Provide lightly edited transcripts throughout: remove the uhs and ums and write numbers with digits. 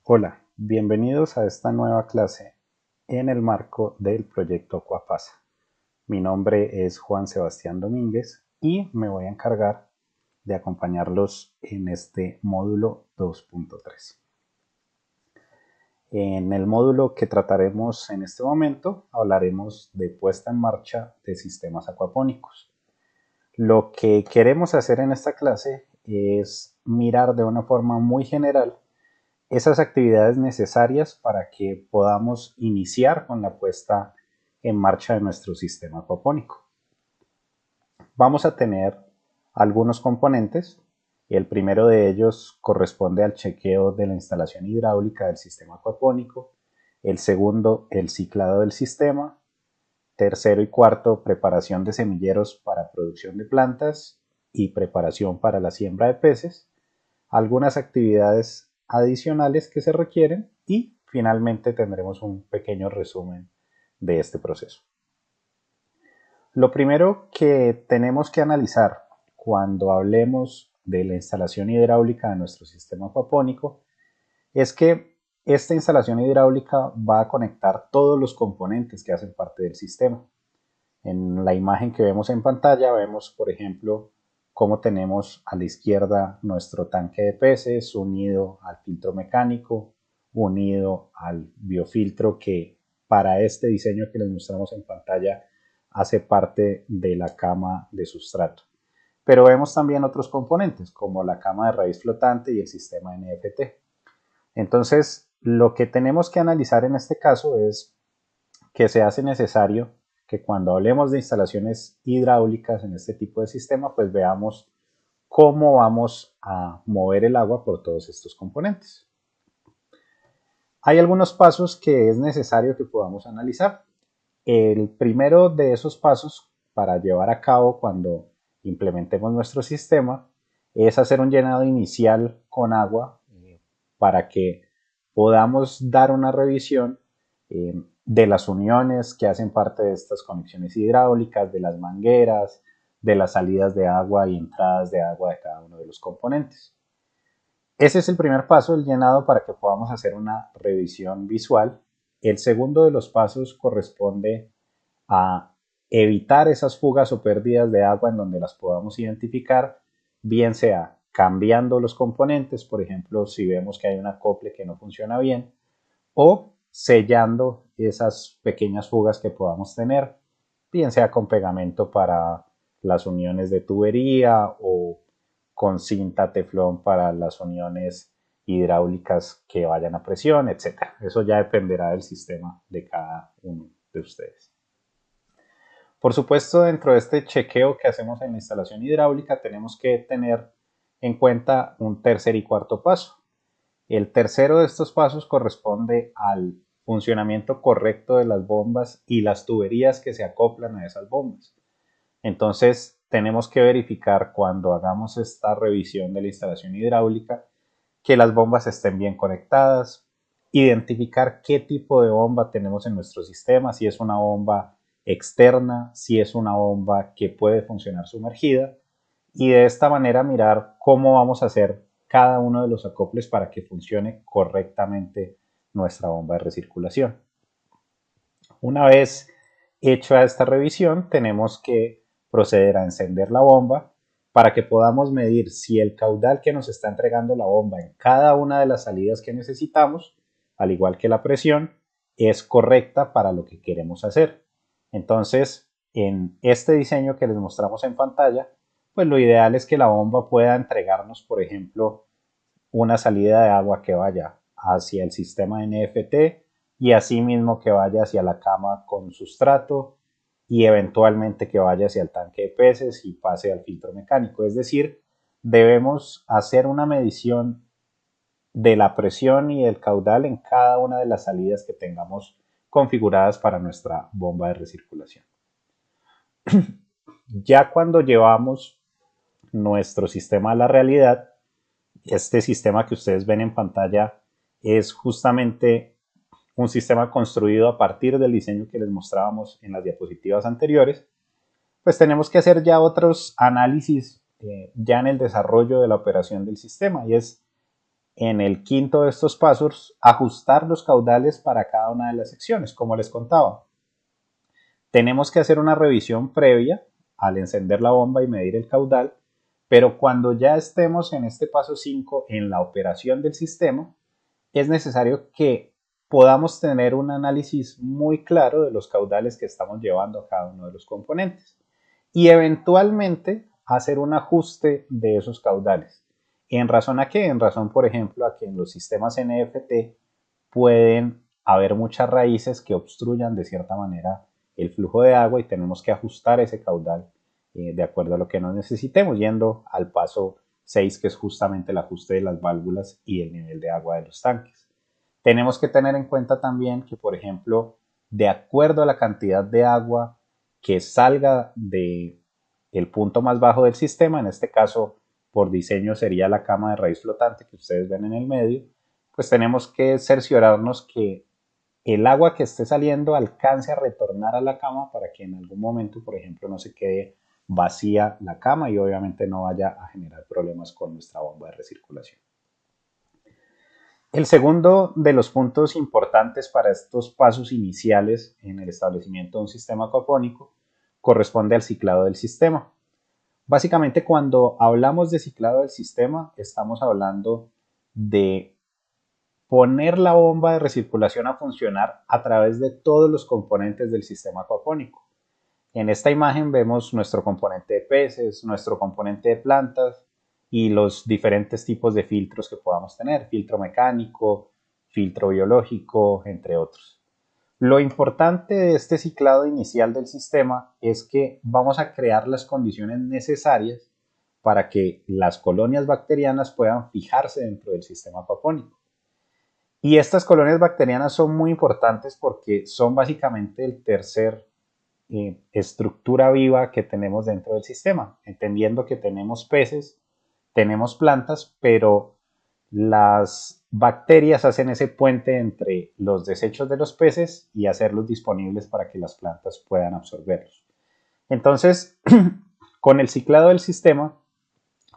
Hola, bienvenidos a esta nueva clase en el marco del proyecto Aquapasa. Mi nombre es Juan Sebastián Domínguez y me voy a encargar de acompañarlos en este módulo 2.3. En el módulo que trataremos en este momento hablaremos de puesta en marcha de sistemas acuapónicos. Lo que queremos hacer en esta clase es mirar de una forma muy general esas actividades necesarias para que podamos iniciar con la puesta en marcha de nuestro sistema acuapónico. Vamos a tener algunos componentes. El primero de ellos corresponde al chequeo de la instalación hidráulica del sistema acuapónico. El segundo, el ciclado del sistema. Tercero y cuarto, preparación de semilleros para producción de plantas y preparación para la siembra de peces. Algunas actividades adicionales que se requieren y finalmente tendremos un pequeño resumen de este proceso. Lo primero que tenemos que analizar cuando hablemos de la instalación hidráulica de nuestro sistema acuapónico es que esta instalación hidráulica va a conectar todos los componentes que hacen parte del sistema. En la imagen que vemos en pantalla vemos, por ejemplo, cómo tenemos a la izquierda nuestro tanque de peces unido al filtro mecánico, unido al biofiltro que para este diseño que les mostramos en pantalla hace parte de la cama de sustrato. Pero vemos también otros componentes como la cama de raíz flotante y el sistema NFT. Entonces, lo que tenemos que analizar en este caso es que se hace necesario que cuando hablemos de instalaciones hidráulicas en este tipo de sistema, pues veamos cómo vamos a mover el agua por todos estos componentes. Hay algunos pasos que es necesario que podamos analizar. El primero de esos pasos para llevar a cabo cuando implementemos nuestro sistema es hacer un llenado inicial con agua para que podamos dar una revisión de las uniones que hacen parte de estas conexiones hidráulicas, de las mangueras, de las salidas de agua y entradas de agua de cada uno de los componentes. Ese es el primer paso, el llenado, para que podamos hacer una revisión visual. El segundo de los pasos corresponde a evitar esas fugas o pérdidas de agua en donde las podamos identificar, bien sea cambiando los componentes, por ejemplo, si vemos que hay un acople que no funciona bien, o sellando esas pequeñas fugas que podamos tener, bien sea con pegamento para las uniones de tubería o con cinta teflón para las uniones hidráulicas que vayan a presión, etc. Eso ya dependerá del sistema de cada uno de ustedes. Por supuesto, dentro de este chequeo que hacemos en la instalación hidráulica, tenemos que tener en cuenta un tercer y cuarto paso. El tercero de estos pasos corresponde al funcionamiento correcto de las bombas y las tuberías que se acoplan a esas bombas. Entonces, tenemos que verificar cuando hagamos esta revisión de la instalación hidráulica que las bombas estén bien conectadas, identificar qué tipo de bomba tenemos en nuestro sistema, si es una bomba externa, si es una bomba que puede funcionar sumergida, y de esta manera mirar cómo vamos a hacer cada uno de los acoples para que funcione correctamente nuestra bomba de recirculación. Una vez hecha esta revisión, tenemos que proceder a encender la bomba para que podamos medir si el caudal que nos está entregando la bomba en cada una de las salidas que necesitamos, al igual que la presión, es correcta para lo que queremos hacer. Entonces, en este diseño que les mostramos en pantalla, pues lo ideal es que la bomba pueda entregarnos, por ejemplo, una salida de agua que vaya hacia el sistema NFT y asimismo que vaya hacia la cama con sustrato y eventualmente que vaya hacia el tanque de peces y pase al filtro mecánico. Es decir, debemos hacer una medición de la presión y el caudal en cada una de las salidas que tengamos configuradas para nuestra bomba de recirculación. Ya cuando llevamos nuestro sistema a la realidad, este sistema que ustedes ven en pantalla es justamente un sistema construido a partir del diseño que les mostrábamos en las diapositivas anteriores. Pues tenemos que hacer ya otros análisis ya en el desarrollo de la operación del sistema, y es en el quinto de estos pasos, ajustar los caudales para cada una de las secciones, como les contaba. Tenemos que hacer una revisión previa al encender la bomba y medir el caudal, pero cuando ya estemos en este paso 5 en la operación del sistema, es necesario que podamos tener un análisis muy claro de los caudales que estamos llevando a cada uno de los componentes y eventualmente hacer un ajuste de esos caudales. ¿En razón a qué? En razón, por ejemplo, a que en los sistemas NFT pueden haber muchas raíces que obstruyan de cierta manera el flujo de agua y tenemos que ajustar ese caudal de acuerdo a lo que nos necesitemos, yendo al paso 6, que es justamente el ajuste de las válvulas y el nivel de agua de los tanques. Tenemos que tener en cuenta también que, por ejemplo, de acuerdo a la cantidad de agua que salga de el punto más bajo del sistema, en este caso por diseño sería la cama de raíz flotante que ustedes ven en el medio, pues tenemos que cerciorarnos que el agua que esté saliendo alcance a retornar a la cama para que en algún momento, por ejemplo, no se quede vacía la cama y obviamente no vaya a generar problemas con nuestra bomba de recirculación. El segundo de los puntos importantes para estos pasos iniciales en el establecimiento de un sistema acuapónico corresponde al ciclado del sistema. Básicamente, cuando hablamos de ciclado del sistema, estamos hablando de poner la bomba de recirculación a funcionar a través de todos los componentes del sistema acuapónico. En esta imagen vemos nuestro componente de peces, nuestro componente de plantas y los diferentes tipos de filtros que podamos tener, filtro mecánico, filtro biológico, entre otros. Lo importante de este ciclado inicial del sistema es que vamos a crear las condiciones necesarias para que las colonias bacterianas puedan fijarse dentro del sistema acuapónico. Y estas colonias bacterianas son muy importantes porque son básicamente el tercer estructura viva que tenemos dentro del sistema, entendiendo que tenemos peces, tenemos plantas, pero las bacterias hacen ese puente entre los desechos de los peces y hacerlos disponibles para que las plantas puedan absorberlos. Entonces, con el ciclado del sistema,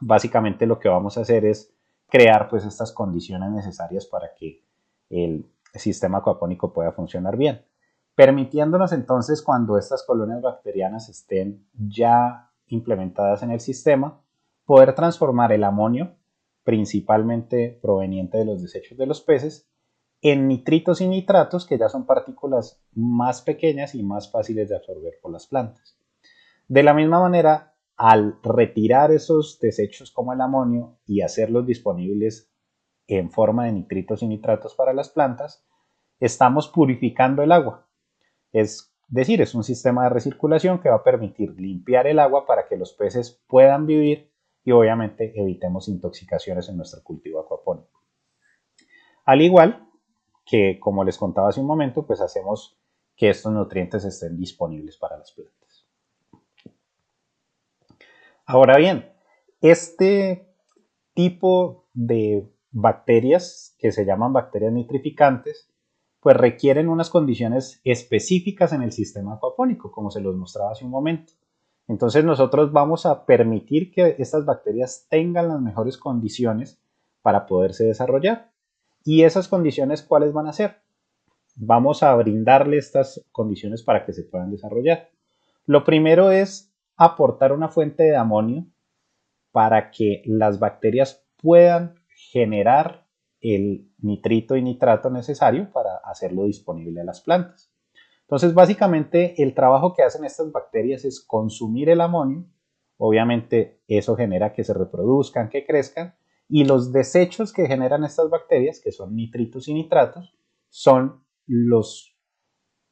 básicamente lo que vamos a hacer es crear pues estas condiciones necesarias para que el sistema acuapónico pueda funcionar bien, permitiéndonos entonces, cuando estas colonias bacterianas estén ya implementadas en el sistema, poder transformar el amonio, principalmente proveniente de los desechos de los peces, en nitritos y nitratos, que ya son partículas más pequeñas y más fáciles de absorber por las plantas. De la misma manera, al retirar esos desechos como el amonio y hacerlos disponibles en forma de nitritos y nitratos para las plantas, estamos purificando el agua. Es decir, es un sistema de recirculación que va a permitir limpiar el agua para que los peces puedan vivir y obviamente evitemos intoxicaciones en nuestro cultivo acuapónico. Al igual que, como les contaba hace un momento, pues hacemos que estos nutrientes estén disponibles para las plantas. Ahora bien, este tipo de bacterias que se llaman bacterias nitrificantes, pues requieren unas condiciones específicas en el sistema acuapónico, como se los mostraba hace un momento. Entonces nosotros vamos a permitir que estas bacterias tengan las mejores condiciones para poderse desarrollar. ¿Y esas condiciones cuáles van a ser? Vamos a brindarle estas condiciones para que se puedan desarrollar. Lo primero es aportar una fuente de amonio para que las bacterias puedan generar el nitrito y nitrato necesario para hacerlo disponible a las plantas. Entonces, básicamente, el trabajo que hacen estas bacterias es consumir el amonio. Obviamente, eso genera que se reproduzcan, que crezcan, y los desechos que generan estas bacterias, que son nitritos y nitratos, son los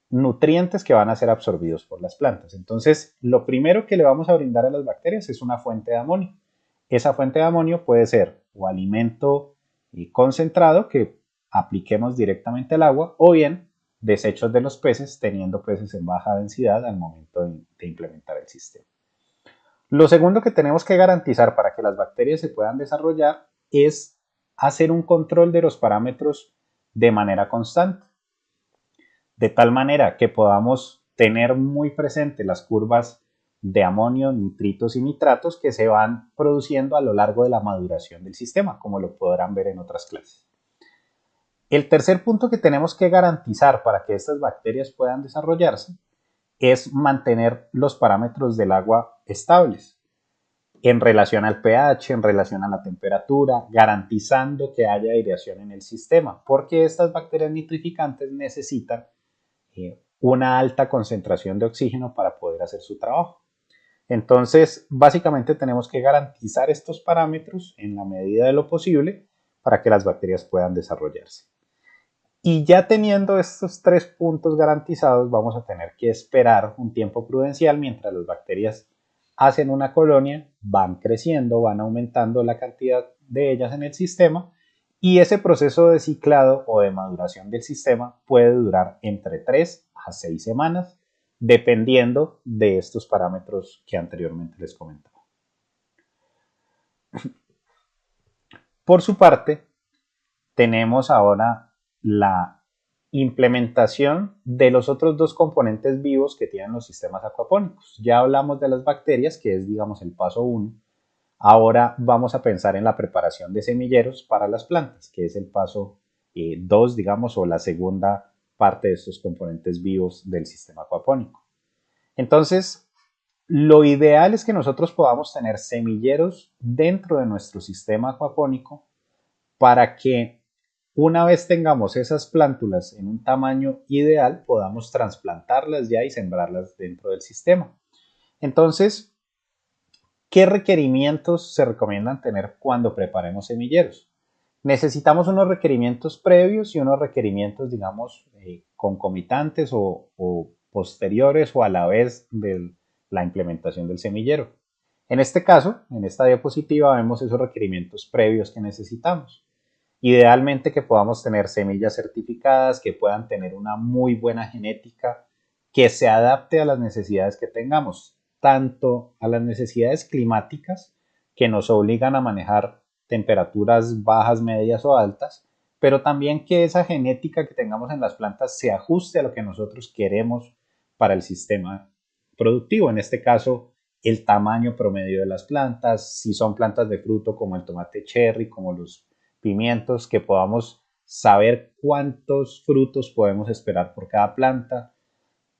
nutrientes que van a ser absorbidos por las plantas. Entonces, lo primero que le vamos a brindar a las bacterias es una fuente de amonio. Esa fuente de amonio puede ser o alimento concentrado que apliquemos directamente al agua, o bien desechos de los peces, teniendo peces en baja densidad al momento de implementar el sistema. Lo segundo que tenemos que garantizar para que las bacterias se puedan desarrollar es hacer un control de los parámetros de manera constante, de tal manera que podamos tener muy presente las curvas de amonio, nitritos y nitratos que se van produciendo a lo largo de la maduración del sistema, como lo podrán ver en otras clases. El tercer punto que tenemos que garantizar para que estas bacterias puedan desarrollarse es mantener los parámetros del agua estables en relación al pH, en relación a la temperatura, garantizando que haya aireación en el sistema, porque estas bacterias nitrificantes necesitan una alta concentración de oxígeno para poder hacer su trabajo. Entonces, básicamente tenemos que garantizar estos parámetros en la medida de lo posible para que las bacterias puedan desarrollarse. Y ya teniendo estos 3 puntos garantizados, vamos a tener que esperar un tiempo prudencial mientras las bacterias hacen una colonia, van creciendo, van aumentando la cantidad de ellas en el sistema y ese proceso de ciclado o de maduración del sistema puede durar entre 3 a 6 semanas, dependiendo de estos parámetros que anteriormente les comentaba. Por su parte, tenemos ahora la implementación de los otros 2 componentes vivos que tienen los sistemas acuapónicos. Ya hablamos de las bacterias, que es, digamos, el paso 1. Ahora vamos a pensar en la preparación de semilleros para las plantas, que es el paso 2, digamos, o la segunda parte de estos componentes vivos del sistema acuapónico. Entonces, lo ideal es que nosotros podamos tener semilleros dentro de nuestro sistema acuapónico para que una vez tengamos esas plántulas en un tamaño ideal, podamos trasplantarlas ya y sembrarlas dentro del sistema. Entonces, ¿qué requerimientos se recomiendan tener cuando preparemos semilleros? Necesitamos unos requerimientos previos y unos requerimientos, digamos, concomitantes o posteriores o a la vez de la implementación del semillero. En este caso, en esta diapositiva, vemos esos requerimientos previos que necesitamos. Idealmente que podamos tener semillas certificadas, que puedan tener una muy buena genética, que se adapte a las necesidades que tengamos, tanto a las necesidades climáticas que nos obligan a manejar temperaturas bajas, medias o altas, pero también que esa genética que tengamos en las plantas se ajuste a lo que nosotros queremos para el sistema productivo. En este caso, el tamaño promedio de las plantas, si son plantas de fruto como el tomate cherry, como los pimientos, que podamos saber cuántos frutos podemos esperar por cada planta,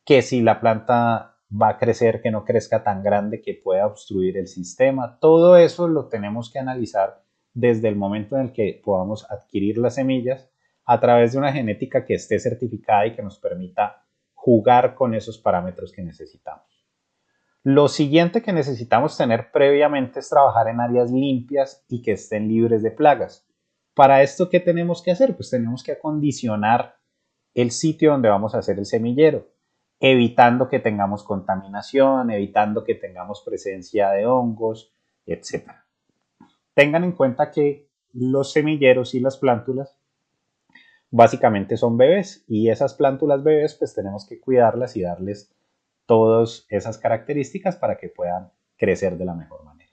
que si la planta va a crecer, que no crezca tan grande que pueda obstruir el sistema. Todo eso lo tenemos que analizar desde el momento en el que podamos adquirir las semillas a través de una genética que esté certificada y que nos permita jugar con esos parámetros que necesitamos. Lo siguiente que necesitamos tener previamente es trabajar en áreas limpias y que estén libres de plagas. Para esto, ¿qué tenemos que hacer? Pues tenemos que acondicionar el sitio donde vamos a hacer el semillero, evitando que tengamos contaminación, evitando que tengamos presencia de hongos, etc. Tengan en cuenta que los semilleros y las plántulas básicamente son bebés y esas plántulas bebés pues tenemos que cuidarlas y darles todas esas características para que puedan crecer de la mejor manera.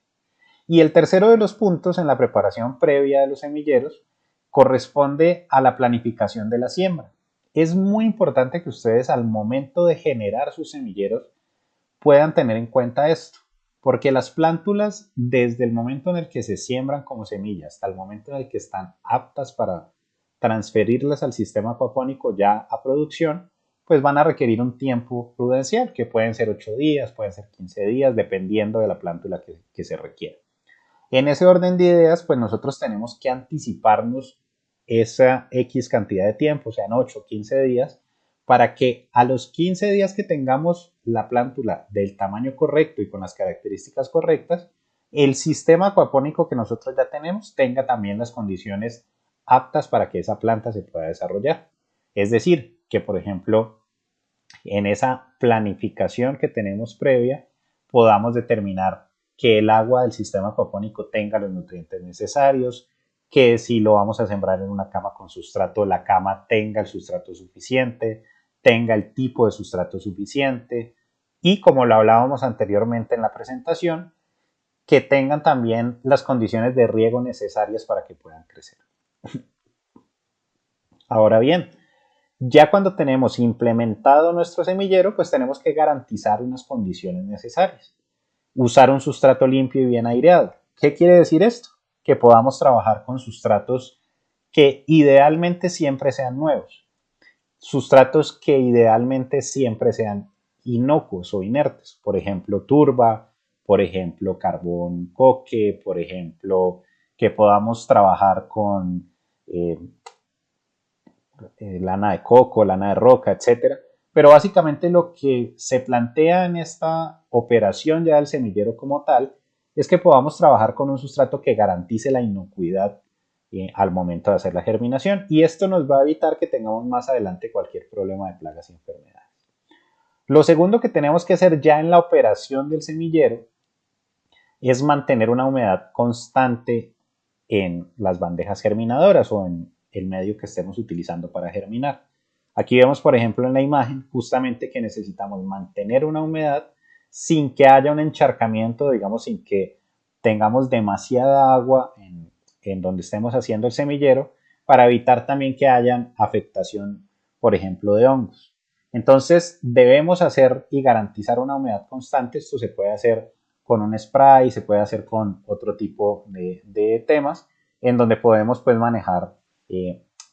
Y el tercero de los puntos en la preparación previa de los semilleros corresponde a la planificación de la siembra. Es muy importante que ustedes al momento de generar sus semilleros puedan tener en cuenta esto, porque las plántulas desde el momento en el que se siembran como semillas hasta el momento en el que están aptas para transferirlas al sistema acuapónico ya a producción, pues van a requerir un tiempo prudencial, que pueden ser 8 días, pueden ser 15 días, dependiendo de la plántula que se requiera. En ese orden de ideas, pues nosotros tenemos que anticiparnos esa X cantidad de tiempo, o sea, en 8 o 15 días, para que a los 15 días que tengamos la plántula del tamaño correcto y con las características correctas, el sistema acuapónico que nosotros ya tenemos tenga también las condiciones aptas para que esa planta se pueda desarrollar. Es decir, que por ejemplo, en esa planificación que tenemos previa, podamos determinar que el agua del sistema acuapónico tenga los nutrientes necesarios, que si lo vamos a sembrar en una cama con sustrato, la cama tenga el sustrato suficiente, tenga el tipo de sustrato suficiente y, como lo hablábamos anteriormente en la presentación, que tengan también las condiciones de riego necesarias para que puedan crecer. Ahora bien, Ya cuando tenemos implementado nuestro semillero, pues tenemos que garantizar unas condiciones necesarias. Usar un sustrato limpio y bien aireado. ¿Qué quiere decir esto? Que podamos trabajar con sustratos que idealmente siempre sean nuevos. Sustratos que idealmente siempre sean inocuos o inertes. Por ejemplo, turba, por ejemplo, carbón coque, por ejemplo, que podamos trabajar con eh, lana de coco, lana de roca, etcétera. Pero básicamente lo que se plantea en esta operación ya del semillero como tal es que podamos trabajar con un sustrato que garantice la inocuidad al momento de hacer la germinación, y esto nos va a evitar que tengamos más adelante cualquier problema de plagas y enfermedades. Lo segundo que tenemos que hacer ya en la operación del semillero es mantener una humedad constante en las bandejas germinadoras o en el medio que estemos utilizando para germinar. Aquí vemos, por ejemplo, en la imagen justamente que necesitamos mantener una humedad sin que haya un encharcamiento, digamos, sin que tengamos demasiada agua en donde estemos haciendo el semillero, para evitar también que haya afectación, por ejemplo, de hongos. Entonces debemos hacer y garantizar una humedad constante. Esto se puede hacer con un spray, se puede hacer con otro tipo de temas en donde podemos pues manejar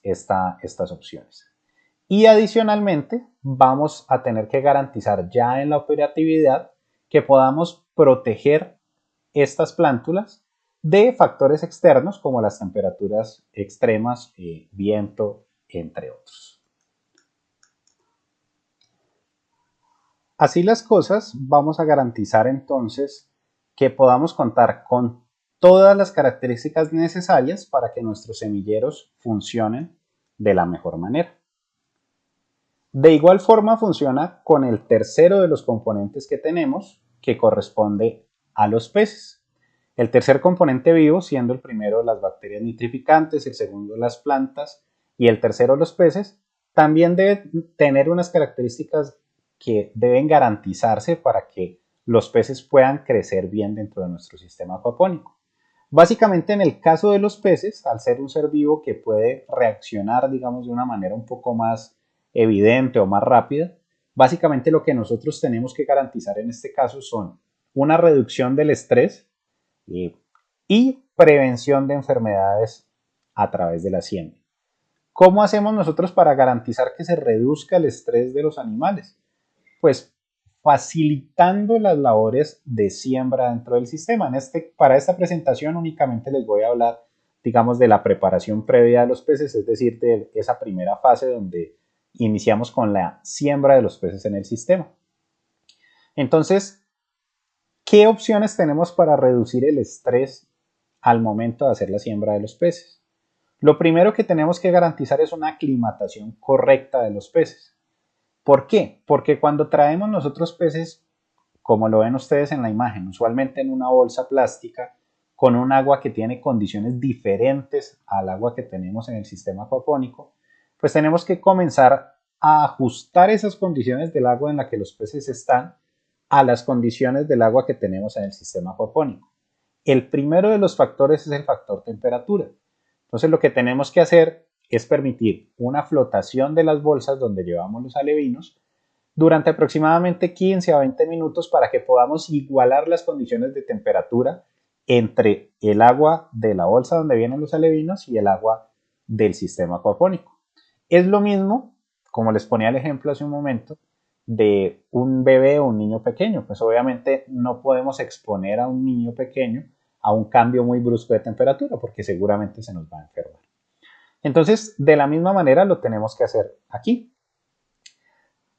estas opciones. Y adicionalmente vamos a tener que garantizar ya en la operatividad que podamos proteger estas plántulas de factores externos como las temperaturas extremas, viento, entre otros. Así las cosas, vamos a garantizar entonces que podamos contar con todas las características necesarias para que nuestros semilleros funcionen de la mejor manera. De igual forma funciona con el tercero de los componentes que tenemos, que corresponde a los peces. El tercer componente vivo, siendo el primero las bacterias nitrificantes, el segundo las plantas y el tercero los peces, también debe tener unas características que deben garantizarse para que los peces puedan crecer bien dentro de nuestro sistema acuapónico. Básicamente, en el caso de los peces, al ser un ser vivo que puede reaccionar, digamos, de una manera un poco más evidente o más rápida, básicamente lo que nosotros tenemos que garantizar en este caso son una reducción del estrés y prevención de enfermedades a través de la siembra. ¿Cómo hacemos nosotros para garantizar que se reduzca el estrés de los animales? Pues facilitando las labores de siembra dentro del sistema. Para esta presentación únicamente les voy a hablar, digamos, de la preparación previa de los peces, es decir, de esa primera fase donde iniciamos con la siembra de los peces en el sistema. Entonces, ¿qué opciones tenemos para reducir el estrés al momento de hacer la siembra de los peces? Lo primero que tenemos que garantizar es una aclimatación correcta de los peces. ¿Por qué? Porque cuando traemos nosotros peces, como lo ven ustedes en la imagen, usualmente en una bolsa plástica, con un agua que tiene condiciones diferentes al agua que tenemos en el sistema acuapónico, pues tenemos que comenzar a ajustar esas condiciones del agua en la que los peces están a las condiciones del agua que tenemos en el sistema acuapónico. El primero de los factores es el factor temperatura. Entonces lo que tenemos que hacer es permitir una flotación de las bolsas donde llevamos los alevinos durante aproximadamente 15 a 20 minutos para que podamos igualar las condiciones de temperatura entre el agua de la bolsa donde vienen los alevinos y el agua del sistema acuapónico. Es lo mismo, como les ponía el ejemplo hace un momento, de un bebé o un niño pequeño. Pues obviamente no podemos exponer a un niño pequeño a un cambio muy brusco de temperatura porque seguramente se nos va a enfermar. Entonces, de la misma manera lo tenemos que hacer aquí.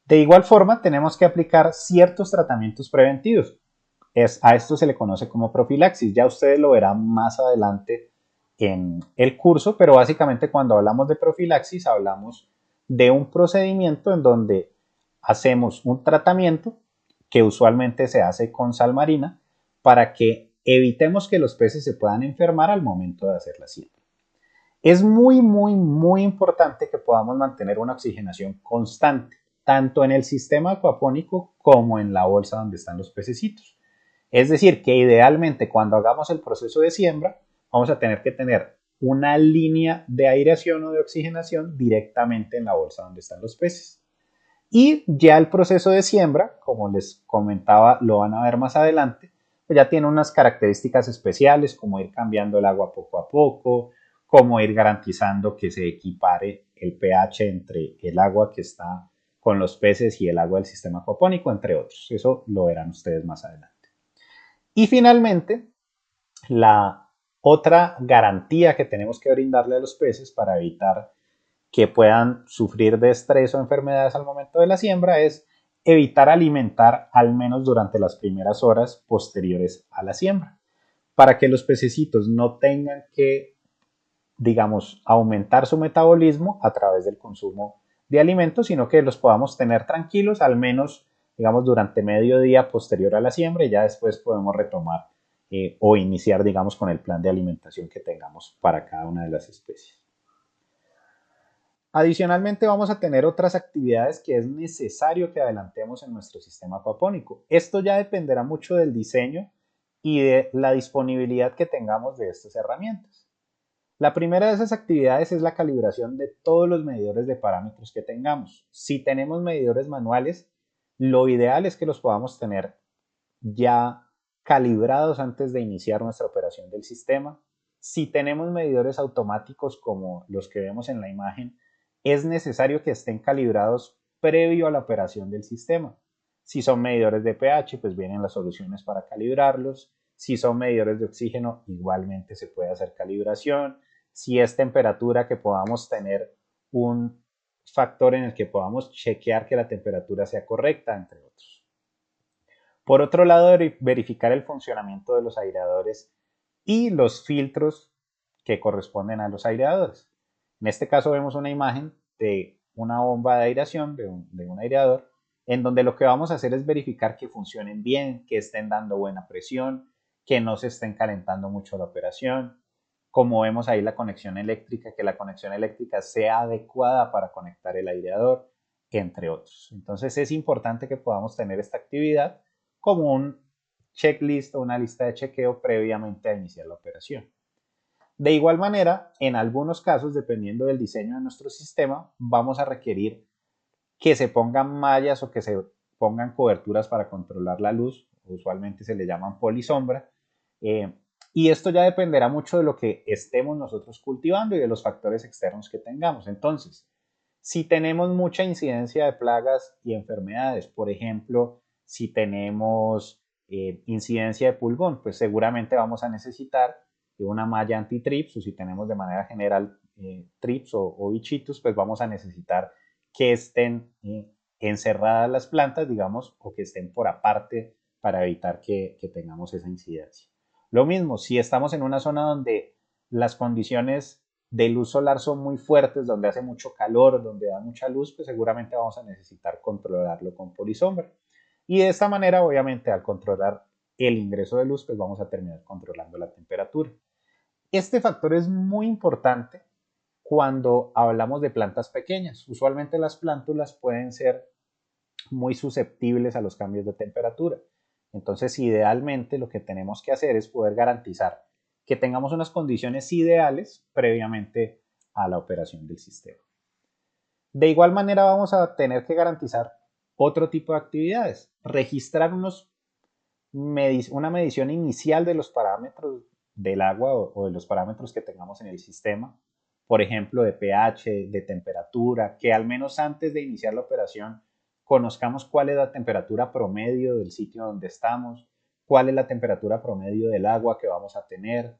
De igual forma, tenemos que aplicar ciertos tratamientos preventivos. A esto se le conoce como profilaxis. Ya ustedes lo verán más adelante en el curso, pero básicamente cuando hablamos de profilaxis hablamos de un procedimiento en donde hacemos un tratamiento que usualmente se hace con sal marina para que evitemos que los peces se puedan enfermar al momento de hacer la siembra. Es muy importante que podamos mantener una oxigenación constante, tanto en el sistema acuapónico como en la bolsa donde están los pececitos. Es decir, que idealmente cuando hagamos el proceso de siembra, vamos a tener que tener una línea de aireación o de oxigenación directamente en la bolsa donde están los peces. Y ya el proceso de siembra, como les comentaba, lo van a ver más adelante, pues ya tiene unas características especiales como ir cambiando el agua poco a poco, como ir garantizando que se equipare el pH entre el agua que está con los peces y el agua del sistema acuapónico, entre otros. Eso lo verán ustedes más adelante. Y finalmente, la otra garantía que tenemos que brindarle a los peces para evitar que puedan sufrir de estrés o enfermedades al momento de la siembra es evitar alimentar al menos durante las primeras horas posteriores a la siembra, para que los pececitos no tengan que, digamos, aumentar su metabolismo a través del consumo de alimentos, sino que los podamos tener tranquilos al menos, digamos, durante medio día posterior a la siembra y ya después podemos retomar o iniciar, digamos, con el plan de alimentación que tengamos para cada una de las especies. Adicionalmente vamos a tener otras actividades que es necesario que adelantemos en nuestro sistema acuapónico. Esto ya dependerá mucho del diseño y de la disponibilidad que tengamos de estas herramientas. La primera de esas actividades es la calibración de todos los medidores de parámetros que tengamos. Si tenemos medidores manuales, lo ideal es que los podamos tener ya calibrados antes de iniciar nuestra operación del sistema. Si tenemos medidores automáticos como los que vemos en la imagen, es necesario que estén calibrados previo a la operación del sistema. Si son medidores de pH, pues vienen las soluciones para calibrarlos. Si son medidores de oxígeno, igualmente se puede hacer calibración. Si es temperatura, que podamos tener un factor en el que podamos chequear que la temperatura sea correcta, entre otros. Por otro lado, verificar el funcionamiento de los aireadores y los filtros que corresponden a los aireadores. En este caso vemos una imagen de una bomba de aireación, de un aireador, en donde lo que vamos a hacer es verificar que funcionen bien, que estén dando buena presión, que no se estén calentando mucho la operación. Como vemos ahí la conexión eléctrica, que la conexión eléctrica sea adecuada para conectar el aireador, entre otros. Entonces es importante que podamos tener esta actividad como un checklist o una lista de chequeo previamente a iniciar la operación. De igual manera, en algunos casos, dependiendo del diseño de nuestro sistema, vamos a requerir que se pongan mallas o que se pongan coberturas para controlar la luz, usualmente se le llaman polisombra, eh, y esto ya dependerá mucho de lo que estemos nosotros cultivando y de los factores externos que tengamos. Entonces, si tenemos mucha incidencia de plagas y enfermedades, por ejemplo, si tenemos incidencia de pulgón, pues seguramente vamos a necesitar una malla anti-trips, o si tenemos de manera general trips o bichitos, pues vamos a necesitar que estén encerradas las plantas, digamos, o que estén por aparte para evitar que tengamos esa incidencia. Lo mismo, si estamos en una zona donde las condiciones de luz solar son muy fuertes, donde hace mucho calor, donde da mucha luz, pues seguramente vamos a necesitar controlarlo con polisombra. Y de esta manera, obviamente, al controlar el ingreso de luz, pues vamos a terminar controlando la temperatura. Este factor es muy importante cuando hablamos de plantas pequeñas. Usualmente las plántulas pueden ser muy susceptibles a los cambios de temperatura. Entonces, idealmente lo que tenemos que hacer es poder garantizar que tengamos unas condiciones ideales previamente a la operación del sistema. De igual manera vamos a tener que garantizar otro tipo de actividades, registrar una medición inicial de los parámetros del agua o de los parámetros que tengamos en el sistema, por ejemplo, de pH, de temperatura, que al menos antes de iniciar la operación conozcamos cuál es la temperatura promedio del sitio donde estamos, cuál es la temperatura promedio del agua que vamos a tener,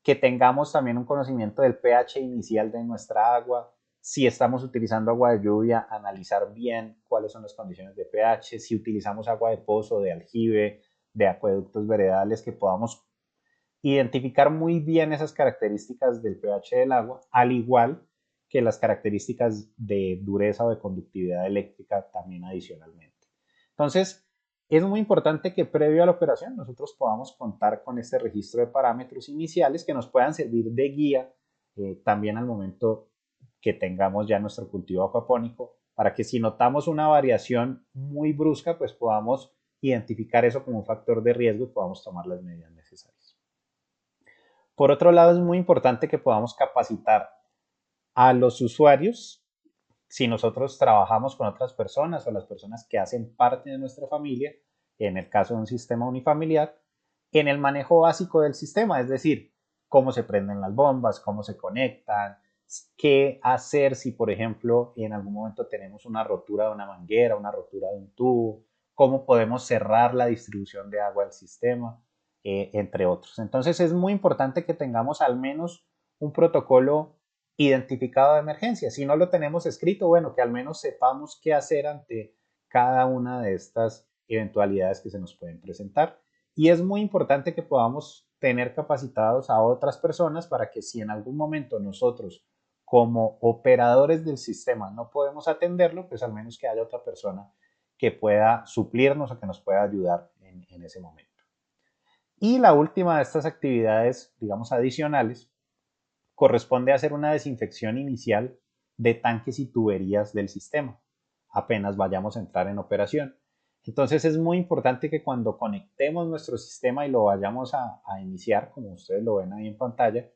que tengamos también un conocimiento del pH inicial de nuestra agua, si estamos utilizando agua de lluvia, analizar bien cuáles son las condiciones de pH, si utilizamos agua de pozo, de aljibe, de acueductos veredales, que podamos identificar muy bien esas características del pH del agua, al igual que las características de dureza o de conductividad eléctrica también adicionalmente. Entonces, es muy importante que previo a la operación nosotros podamos contar con este registro de parámetros iniciales que nos puedan servir de guía también al momento que tengamos ya nuestro cultivo acuapónico, para que si notamos una variación muy brusca, pues podamos identificar eso como un factor de riesgo y podamos tomar las medidas necesarias. Por otro lado, es muy importante que podamos capacitar a los usuarios si nosotros trabajamos con otras personas o las personas que hacen parte de nuestra familia, en el caso de un sistema unifamiliar, en el manejo básico del sistema, es decir, cómo se prenden las bombas, cómo se conectan, qué hacer si, por ejemplo, en algún momento tenemos una rotura de una manguera, una rotura de un tubo, cómo podemos cerrar la distribución de agua del sistema, entre otros. Entonces es muy importante que tengamos al menos un protocolo identificado de emergencia. Si no lo tenemos escrito, bueno, que al menos sepamos qué hacer ante cada una de estas eventualidades que se nos pueden presentar. Y es muy importante que podamos tener capacitados a otras personas para que si en algún momento nosotros como operadores del sistema no podemos atenderlo, pues al menos que haya otra persona que pueda suplirnos o que nos pueda ayudar en ese momento. Y la última de estas actividades, digamos, adicionales, corresponde hacer una desinfección inicial de tanques y tuberías del sistema, apenas vayamos a entrar en operación. Entonces es muy importante que cuando conectemos nuestro sistema y lo vayamos a iniciar, como ustedes lo ven ahí en pantalla,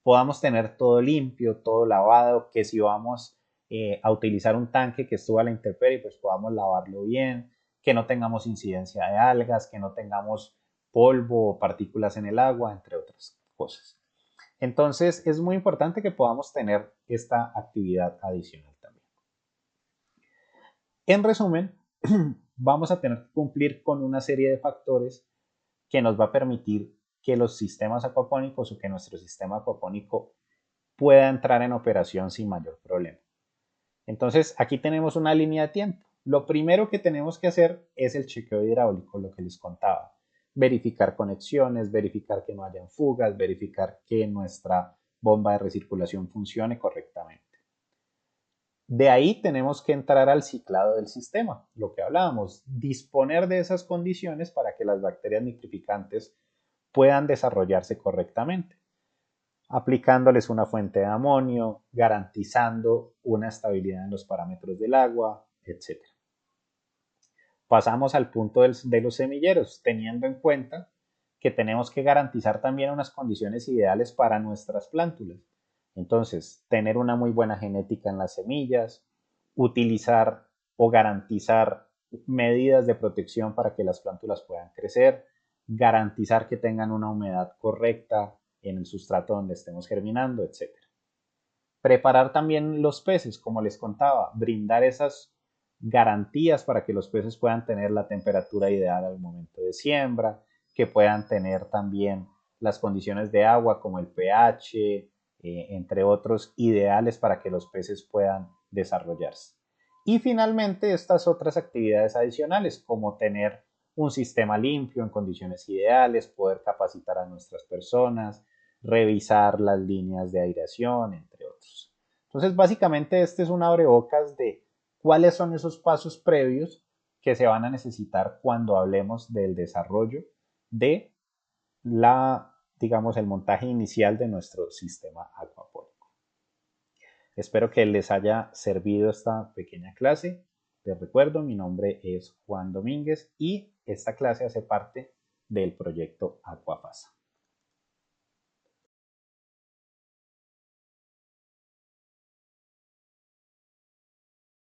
podamos tener todo limpio, todo lavado, que si vamos a utilizar un tanque que estuvo a la intemperie, pues podamos lavarlo bien, que no tengamos incidencia de algas, que no tengamos polvo o partículas en el agua, entre otras cosas. Entonces es muy importante que podamos tener esta actividad adicional también. En resumen, vamos a tener que cumplir con una serie de factores que nos va a permitir que los sistemas acuapónicos o que nuestro sistema acuapónico pueda entrar en operación sin mayor problema. Entonces aquí tenemos una línea de tiempo. Lo primero que tenemos que hacer es el chequeo hidráulico, lo que les contaba. Verificar conexiones, verificar que no hayan fugas, verificar que nuestra bomba de recirculación funcione correctamente. De ahí tenemos que entrar al ciclado del sistema, lo que hablábamos, disponer de esas condiciones para que las bacterias nitrificantes puedan desarrollarse correctamente, aplicándoles una fuente de amonio, garantizando una estabilidad en los parámetros del agua, etc. Pasamos al punto de los semilleros, teniendo en cuenta que tenemos que garantizar también unas condiciones ideales para nuestras plántulas. Entonces, tener una muy buena genética en las semillas, utilizar o garantizar medidas de protección para que las plántulas puedan crecer, garantizar que tengan una humedad correcta en el sustrato donde estemos germinando, etc. Preparar también los peces, como les contaba, brindar esas garantías para que los peces puedan tener la temperatura ideal al momento de siembra, que puedan tener también las condiciones de agua como el pH, entre otros, ideales para que los peces puedan desarrollarse. Y finalmente estas otras actividades adicionales como tener un sistema limpio en condiciones ideales, poder capacitar a nuestras personas, revisar las líneas de aireación, entre otros. Entonces, básicamente este es un abrebocas de cuáles son esos pasos previos que se van a necesitar cuando hablemos del desarrollo de digamos, el montaje inicial de nuestro sistema acuapónico. Espero que les haya servido esta pequeña clase. Les recuerdo, mi nombre es Juan Domínguez y esta clase hace parte del proyecto Aquapasa.